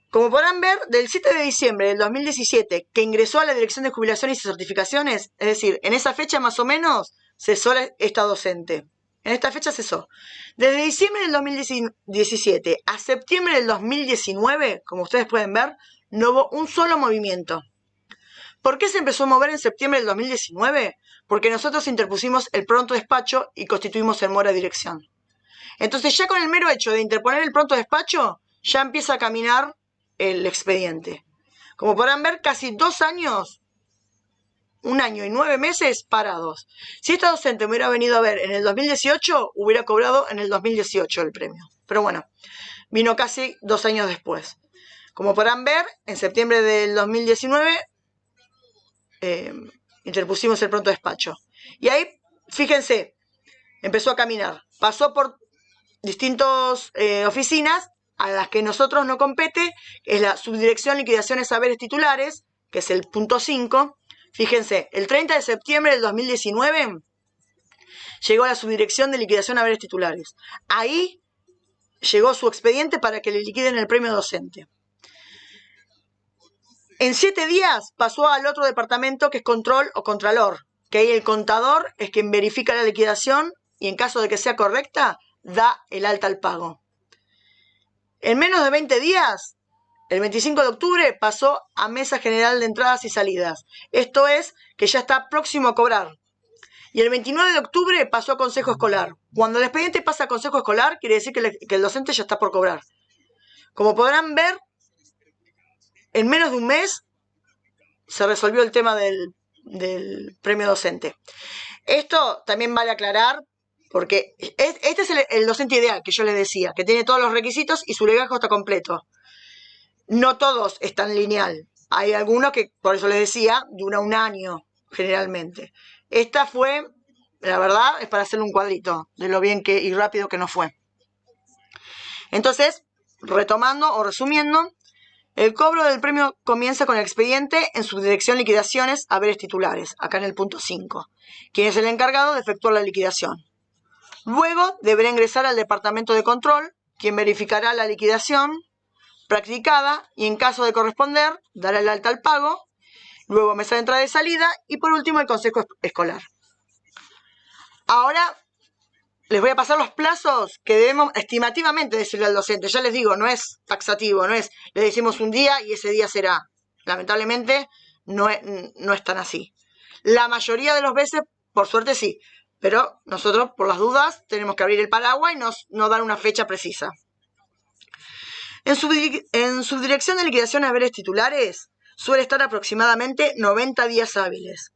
Como podrán ver, del 7 de diciembre del 2017, que ingresó a la Dirección de Jubilaciones y Certificaciones, es decir, en esa fecha más o menos, cesó esta docente. En esta fecha cesó. Desde diciembre del 2017 a septiembre del 2019, como ustedes pueden ver, no hubo un solo movimiento. ¿Por qué se empezó a mover en septiembre del 2019? Porque nosotros interpusimos el pronto despacho y constituimos en mora de dirección. Entonces, ya con el mero hecho de interponer el pronto despacho, ya empieza a caminar el expediente. Como podrán ver, casi 2 años, 1 año y 9 meses parados. Si esta docente me hubiera venido a ver en el 2018, hubiera cobrado en el 2018 el premio. Pero bueno, vino casi 2 años después. Como podrán ver, en septiembre del 2019 interpusimos el pronto despacho. Y ahí, fíjense, empezó a caminar. Pasó por distintas oficinas a las que nosotros no compete, es la Subdirección Liquidaciones Saberes Titulares, que es el punto 5. Fíjense, el 30 de septiembre del 2019 llegó a la Subdirección de Liquidación Saberes Titulares. Ahí llegó su expediente para que le liquiden el premio docente. En 7 días pasó al otro departamento que es control o contralor, que ahí el contador es quien verifica la liquidación y en caso de que sea correcta, da el alta al pago. En menos de 20 días, el 25 de octubre pasó a Mesa General de Entradas y Salidas. Esto es que ya está próximo a cobrar. Y el 29 de octubre pasó a Consejo Escolar. Cuando el expediente pasa a Consejo Escolar, quiere decir que el docente ya está por cobrar. Como podrán ver, en menos de un mes se resolvió el tema del premio docente. Esto también vale aclarar, porque este es el docente ideal que yo les decía, que tiene todos los requisitos y su legajo está completo. No todos están lineal. Hay algunos que, por eso les decía, dura 1 año generalmente. Esta fue, la verdad, es para hacerle un cuadrito de lo bien y rápido que nos fue. Entonces, retomando o resumiendo, el cobro del premio comienza con el expediente en Subdirección Liquidaciones Haberes Titulares, acá en el punto 5, quien es el encargado de efectuar la liquidación. Luego deberá ingresar al Departamento de Control, quien verificará la liquidación practicada y en caso de corresponder, dará el alta al pago, luego mesa de entrada y salida y por último el Consejo Escolar. Ahora les voy a pasar los plazos que debemos estimativamente decirle al docente. Ya les digo, no es taxativo, no es le decimos un día y ese día será. Lamentablemente no es tan así. La mayoría de las veces, por suerte sí, pero nosotros por las dudas tenemos que abrir el paraguas y no dar una fecha precisa. En subdirección de liquidación de haberes titulares suele estar aproximadamente 90 días hábiles.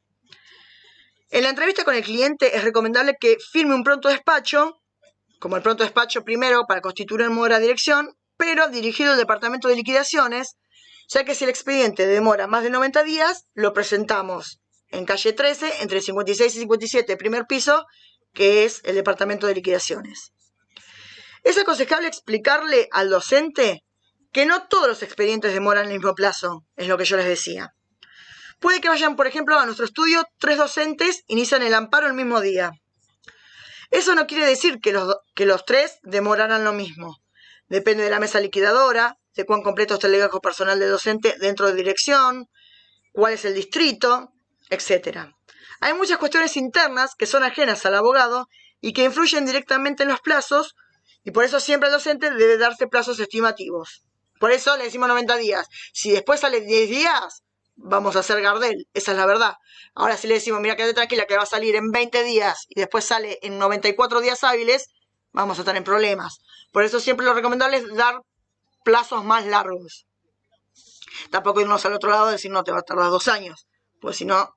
En la entrevista con el cliente es recomendable que firme un pronto despacho, como el pronto despacho primero para constituir en modo de la dirección, pero dirigido al departamento de liquidaciones, ya que si el expediente demora más de 90 días, lo presentamos en calle 13, entre 56 y 57, primer piso, que es el departamento de liquidaciones. Es aconsejable explicarle al docente que no todos los expedientes demoran el mismo plazo, es lo que yo les decía. Puede que vayan, por ejemplo, a nuestro estudio 3 docentes, inician el amparo el mismo día. Eso no quiere decir que los 3 demorarán lo mismo. Depende de la mesa liquidadora, de cuán completo está el legajo personal del docente dentro de dirección, cuál es el distrito, etc. Hay muchas cuestiones internas que son ajenas al abogado y que influyen directamente en los plazos, y por eso siempre el docente debe darse plazos estimativos. Por eso le decimos 90 días. Si después sale 10 días, vamos a hacer Gardel, esa es la verdad. Ahora si le decimos, mira, quédate tranquila que va a salir en 20 días y después sale en 94 días hábiles, vamos a estar en problemas. Por eso siempre lo recomendable es dar plazos más largos. Tampoco irnos al otro lado y decir, no, te va a tardar 2 años, pues si no,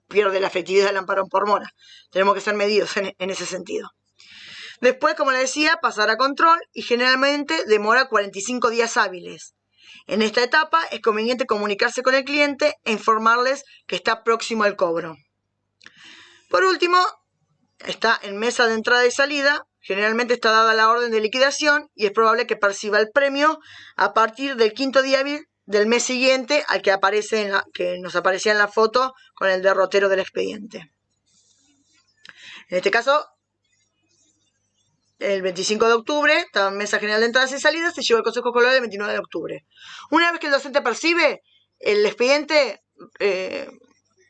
pierde la efectividad del amparo por mora. Tenemos que ser medidos en ese sentido. Después, como les decía, pasar a control y generalmente demora 45 días hábiles. En esta etapa es conveniente comunicarse con el cliente e informarles que está próximo al cobro. Por último, está en mesa de entrada y salida. Generalmente está dada la orden de liquidación y es probable que perciba el premio a partir del 5.º día hábil del mes siguiente al que que nos aparecía en la foto con el derrotero del expediente. En este caso, el 25 de octubre, estaba en mesa general de entradas y salidas, se llevó al Consejo Escolar el 29 de octubre. Una vez que el docente percibe, el expediente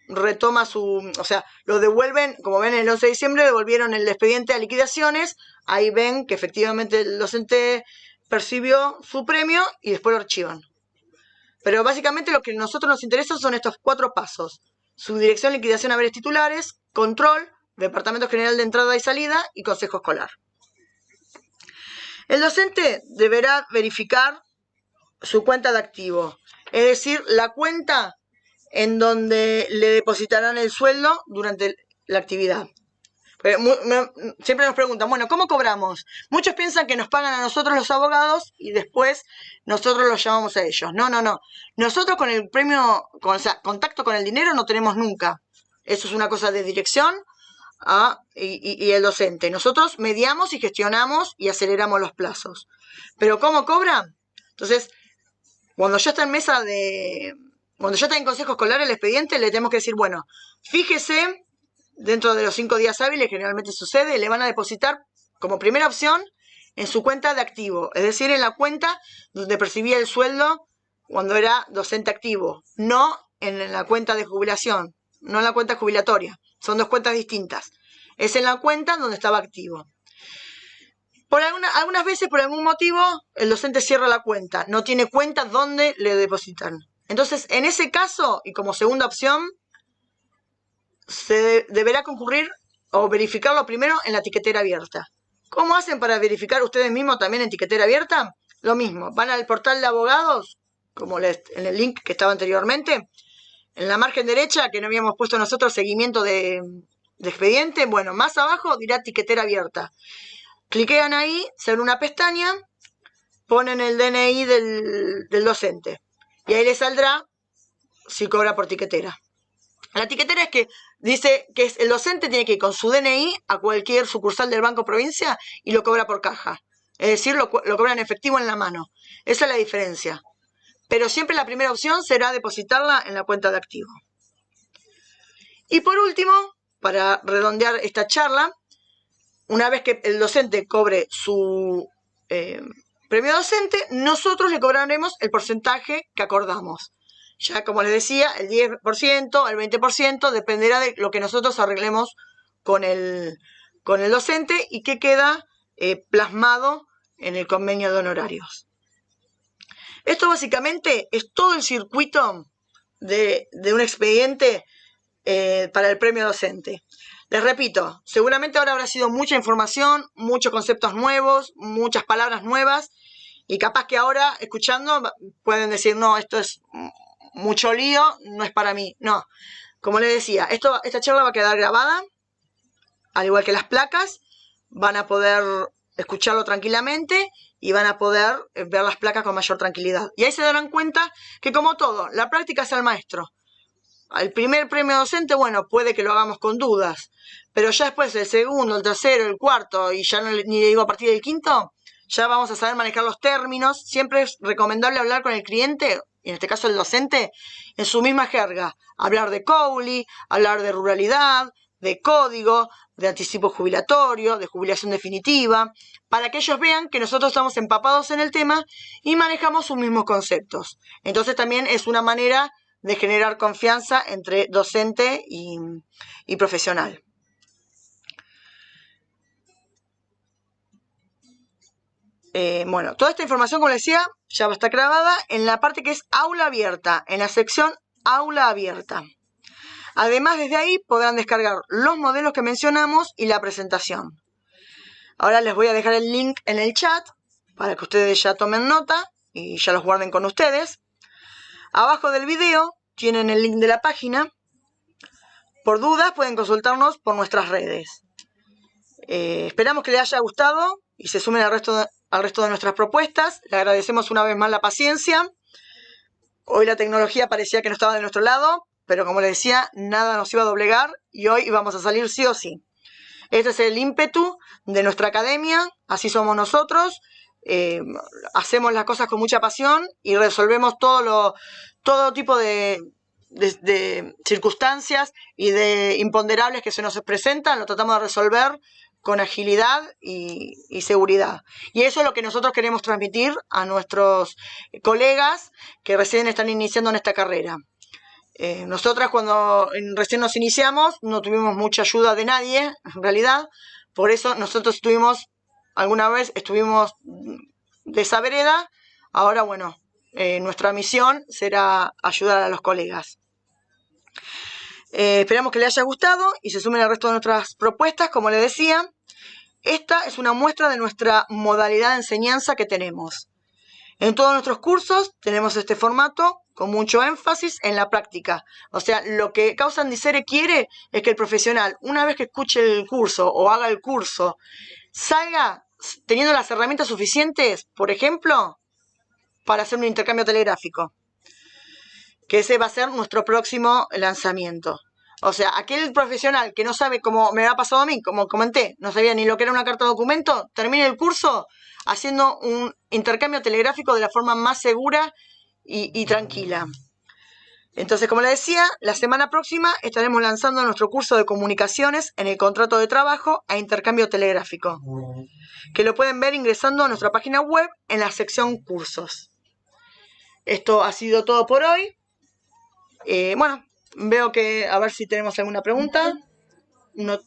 retoma o sea, lo devuelven, como ven el 11 de diciembre, devolvieron el expediente a liquidaciones, ahí ven que efectivamente el docente percibió su premio y después lo archivan. Pero básicamente lo que a nosotros nos interesa son estos 4 pasos: subdirección, liquidación, haberes titulares, control, departamento general de entrada y salida y consejo escolar. El docente deberá verificar su cuenta de activo, es decir, la cuenta en donde le depositarán el sueldo durante la actividad. Siempre nos preguntan, bueno, ¿cómo cobramos? Muchos piensan que nos pagan a nosotros los abogados y después nosotros los llamamos a ellos. No. Nosotros con el premio, contacto con el dinero no tenemos nunca. Eso es una cosa de dirección y el docente. Nosotros mediamos y gestionamos y aceleramos los plazos. ¿Pero cómo cobran? Entonces, cuando ya está en consejo escolar el expediente, le tenemos que decir, bueno, fíjese, dentro de los 5 días hábiles, generalmente sucede, le van a depositar como primera opción en su cuenta de activo, es decir, en la cuenta donde percibía el sueldo cuando era docente activo, no en la cuenta de jubilación, no en la cuenta jubilatoria. Son 2 cuentas distintas. Es en la cuenta donde estaba activo. Algunas veces, por algún motivo, el docente cierra la cuenta. No tiene cuenta donde le depositan. Entonces, en ese caso, y como segunda opción, se deberá concurrir o verificarlo primero en la etiquetera abierta. ¿Cómo hacen para verificar ustedes mismos también en etiquetera abierta? Lo mismo. Van al portal de abogados, como en el link que estaba anteriormente. En la margen derecha, que no habíamos puesto nosotros seguimiento de expediente, bueno, más abajo dirá etiquetera abierta. Cliquean ahí, se abre una pestaña, ponen el DNI del docente y ahí les saldrá si cobra por tiquetera. La tiquetera es que dice que el docente tiene que ir con su DNI a cualquier sucursal del Banco Provincia y lo cobra por caja. Es decir, lo cobra en efectivo en la mano. Esa es la diferencia. Pero siempre la primera opción será depositarla en la cuenta de activo. Y por último, para redondear esta charla, una vez que el docente cobre su premio docente, nosotros le cobraremos el porcentaje que acordamos. Ya, como les decía, el 10%, el 20%, dependerá de lo que nosotros arreglemos con el docente y que queda plasmado en el convenio de honorarios. Esto básicamente es todo el circuito de un expediente para el premio docente. Les repito, seguramente ahora habrá sido mucha información, muchos conceptos nuevos, muchas palabras nuevas, y capaz que ahora, escuchando, pueden decir, no, esto es mucho lío, no es para mí. No, como les decía, esta charla va a quedar grabada, al igual que las placas, van a poder escucharlo tranquilamente y van a poder ver las placas con mayor tranquilidad. Y ahí se darán cuenta que, como todo, la práctica es el maestro. Al primer premio docente, bueno, puede que lo hagamos con dudas, pero ya después el segundo, el tercero, el cuarto, y ya no, ni digo a partir del quinto, ya vamos a saber manejar los términos. Siempre es recomendable hablar con el cliente, en este caso el docente, en su misma jerga. Hablar de COULI, hablar de ruralidad, de código, de anticipo jubilatorio, de jubilación definitiva, para que ellos vean que nosotros estamos empapados en el tema y manejamos sus mismos conceptos. Entonces también es una manera de generar confianza entre docente y profesional. Bueno, toda esta información, como les decía, ya va a estar grabada en la parte que es aula abierta, en la sección aula abierta. Además, desde ahí podrán descargar los modelos que mencionamos y la presentación. Ahora les voy a dejar el link en el chat para que ustedes ya tomen nota y ya los guarden con ustedes. Abajo del video tienen el link de la página. Por dudas pueden consultarnos por nuestras redes. Esperamos que les haya gustado y se sumen al resto de nuestras propuestas. Le agradecemos una vez más la paciencia. Hoy la tecnología parecía que no estaba de nuestro lado, pero como les decía, nada nos iba a doblegar y hoy íbamos a salir sí o sí. Este es el ímpetu de nuestra academia, así somos nosotros. Hacemos las cosas con mucha pasión y resolvemos todo tipo de circunstancias y de imponderables que se nos presentan, lo tratamos de resolver con agilidad y seguridad. Y eso es lo que nosotros queremos transmitir a nuestros colegas que recién están iniciando en esta carrera. Nosotras cuando recién nos iniciamos no tuvimos mucha ayuda de nadie, en realidad, por eso nosotros alguna vez estuvimos de esa vereda. Ahora, bueno, nuestra misión será ayudar a los colegas. Esperamos que les haya gustado y se sumen al resto de nuestras propuestas. Como les decía, esta es una muestra de nuestra modalidad de enseñanza que tenemos. En todos nuestros cursos tenemos este formato con mucho énfasis en la práctica. O sea, lo que Causa Andicere quiere es que el profesional, una vez que escuche el curso o haga el curso, salga teniendo las herramientas suficientes, por ejemplo, para hacer un intercambio telegráfico. Que ese va a ser nuestro próximo lanzamiento. O sea, aquel profesional que no sabe, como me ha pasado a mí, como comenté, no sabía ni lo que era una carta de documento, termine el curso haciendo un intercambio telegráfico de la forma más segura y tranquila. Entonces, como les decía, la semana próxima estaremos lanzando nuestro curso de comunicaciones en el contrato de trabajo a intercambio telegráfico, que lo pueden ver ingresando a nuestra página web en la sección cursos. Esto ha sido todo por hoy. Bueno, veo que a ver si tenemos alguna pregunta. No,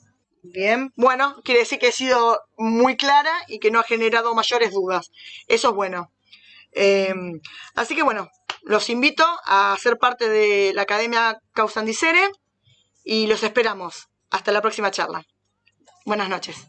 bien. Bueno, quiere decir que he sido muy clara y que no ha generado mayores dudas. Eso es bueno. Así que bueno, los invito a ser parte de la Academia Causa Andicere y los esperamos. Hasta la próxima charla. Buenas noches.